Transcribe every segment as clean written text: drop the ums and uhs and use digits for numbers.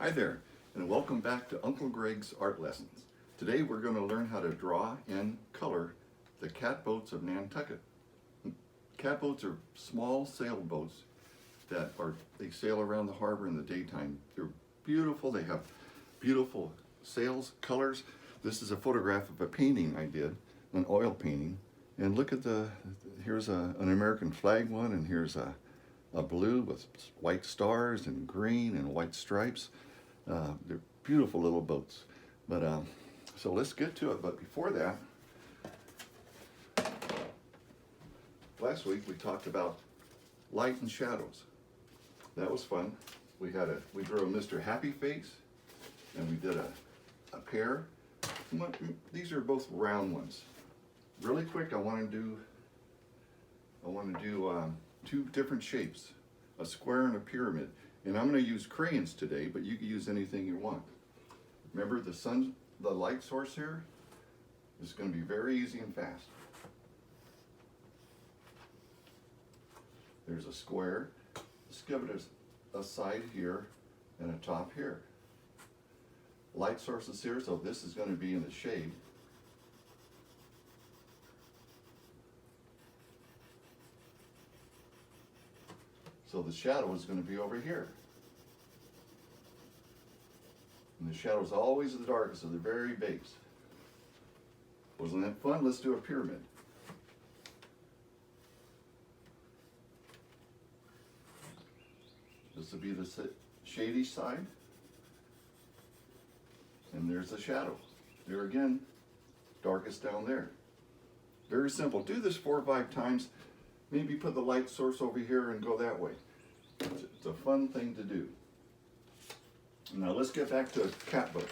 Hi there, and welcome back to Uncle Greg's Art Lessons. Today we're going to learn how to draw and color the catboats of Nantucket. Catboats are small sailboats that they sail around the harbor in the daytime. They're beautiful, they have beautiful sails, colors. This is a photograph of a painting I did, an oil painting. And look at here's an American flag one, and here's a blue with white stars and green and white stripes. They're beautiful little boats. But so let's get to it. But before that, last week we talked about light and shadows. That was fun. We drew a Mr. Happy Face, and we did a pair. These are both round ones. Really quick, I want to do two different shapes, a square and a pyramid. And I'm going to use crayons today, but you can use anything you want. Remember the light source here is going to be very easy and fast. There's a square. Let's give it a side here and a top here. Light source is here, so this is going to be in the shade. So the shadow is going to be over here. And the shadow is always the darkest at the very base. Wasn't that fun? Let's do a pyramid. This will be the shady side. And there's the shadow. There again, darkest down there. Very simple. Do this 4 or 5 times. Maybe put the light source over here and go that way. It's a fun thing to do. Now let's get back to catboats.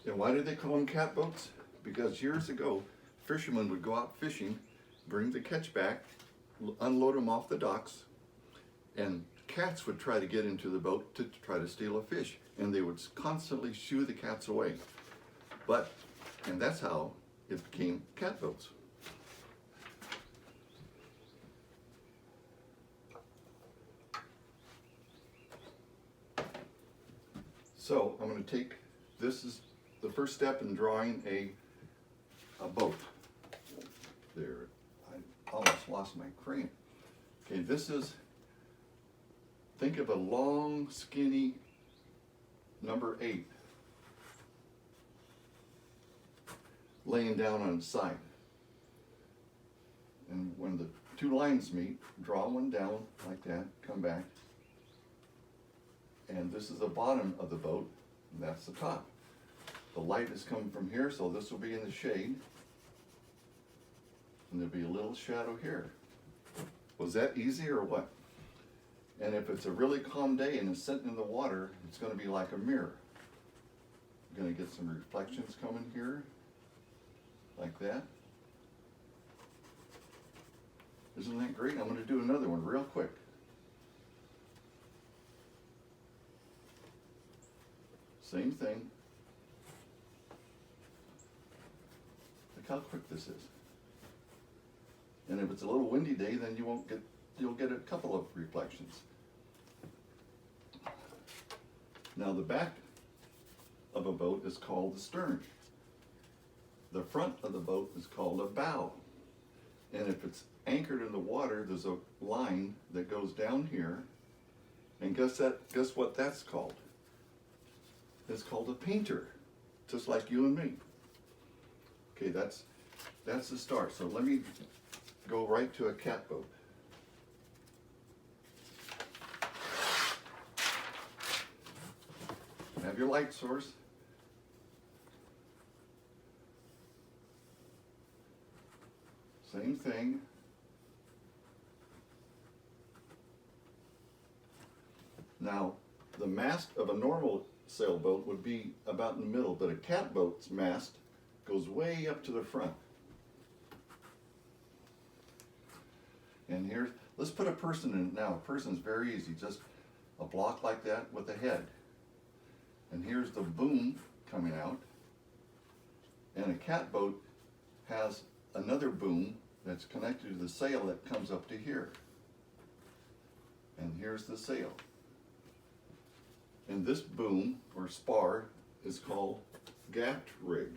And why did they call them catboats? Because years ago, fishermen would go out fishing, bring the catch back, unload them off the docks, and cats would try to get into the boat to try to steal a fish. And they would constantly shoo the cats away. And that's how it became catboats. So I'm going to take, this is the first step in drawing a boat. There, I almost lost my crayon. Okay, think of a long, skinny number 8 laying down on its side. And when the 2 lines meet, draw one down like that, come back. And this is the bottom of the boat, and that's the top. The light is coming from here, so this will be in the shade. And there'll be a little shadow here. Was that easy or what? And if it's a really calm day and it's sitting in the water, it's going to be like a mirror. You're going to get some reflections coming here, like that. Isn't that great? I'm going to do another one real quick. Same thing. Look how quick this is. And if it's a little windy day, then you'll get a couple of reflections. Now the back of a boat is called the stern. The front of the boat is called a bow. And if it's anchored in the water, there's a line that goes down here. And guess what that's called? It's called a painter, just like you and me. Okay, that's the start. So let me go right to a catboat. Have your light source. Same thing. Now, the mast of a normal sailboat would be about in the middle, but a catboat's mast goes way up to the front. And here, let's put a person in it now. A person's very easy, just a block like that with a head. And here's the boom coming out. And a catboat has another boom that's connected to the sail that comes up to here. And here's the sail. And this boom or spar is called gaff rig.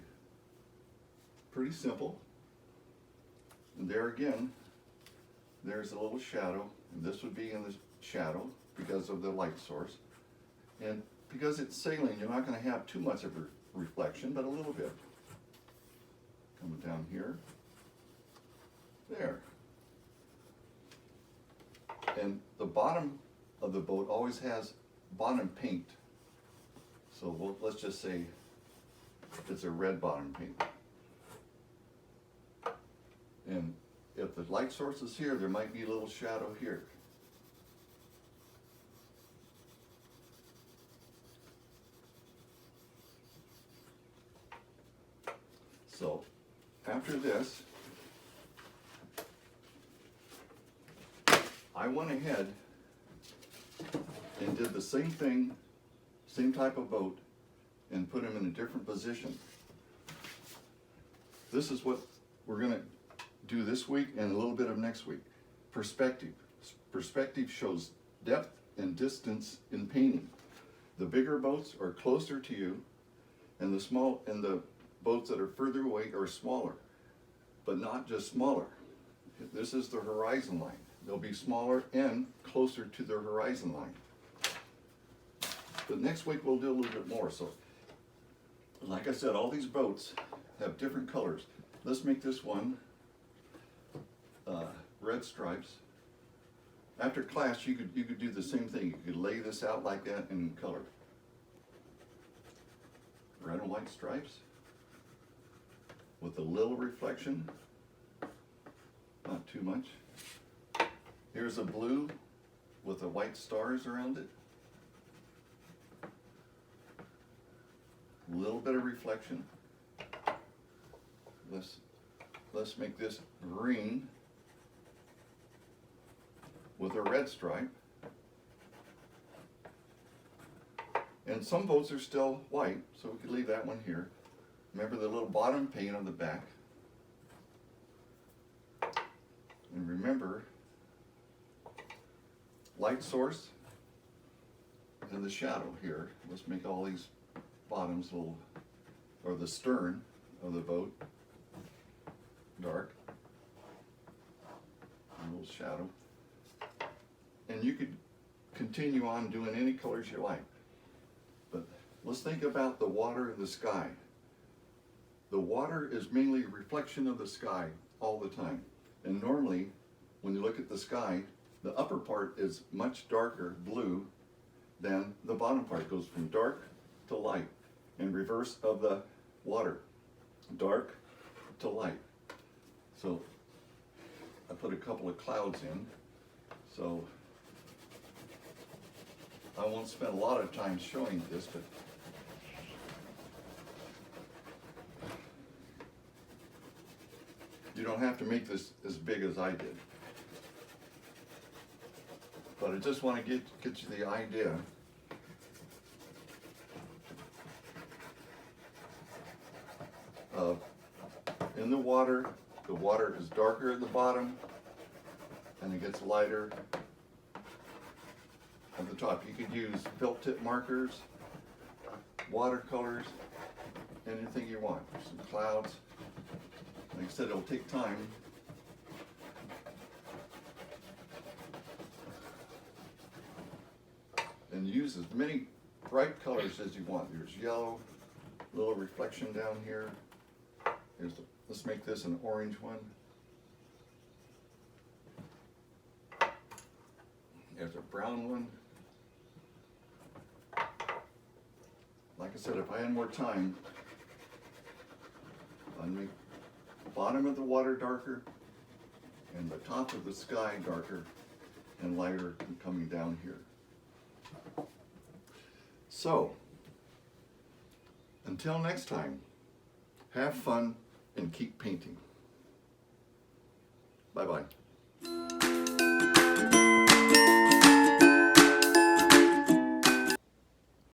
Pretty simple. And there again, there's a little shadow. And this would be in the shadow because of the light source. And because it's saline, you're not going to have too much of a reflection, but a little bit. Coming down here. There. And the bottom of the boat always has bottom paint. So let's just say it's a red bottom paint. And if the light source is here, there might be a little shadow here. So after this, I went ahead and did the same thing, same type of boat, and put them in a different position. This is what we're going to do this week and a little bit of next week. Perspective. Perspective shows depth and distance in painting. The bigger boats are closer to you, and the boats that are further away are smaller, but not just smaller. This is the horizon line. They'll be smaller and closer to their horizon line. But next week we'll do a little bit more. So, like I said, all these boats have different colors. Let's make this one red stripes. After class, you could do the same thing. You could lay this out like that in color. Red and white stripes with a little reflection, not too much. Here's a blue with the white stars around it. A little bit of reflection. Let's make this green with a red stripe. And some boats are still white, so we could leave that one here. Remember the little bottom paint on the back. And remember, light source and the shadow here. Let's make all these bottoms little, or the stern of the boat, dark. A little shadow. And you could continue on doing any colors you like. But let's think about the water and the sky. The water is mainly a reflection of the sky all the time. And normally, when you look at the sky, the upper part is much darker blue than the bottom part. It goes from dark to light, in reverse of the water, dark to light. So I put a couple of clouds in, so I won't spend a lot of time showing this, but you don't have to make this as big as I did. But I just want to get you the idea. Of in the water is darker at the bottom and it gets lighter at the top. You could use felt tip markers, watercolors, anything you want. Some clouds. Like I said, it'll take time. And use as many bright colors as you want. There's yellow, little reflection down here. Let's make this an orange one. There's a brown one. Like I said, if I had more time, I'd make the bottom of the water darker and the top of the sky darker and lighter coming down here. So, until next time, have fun and keep painting. Bye-bye.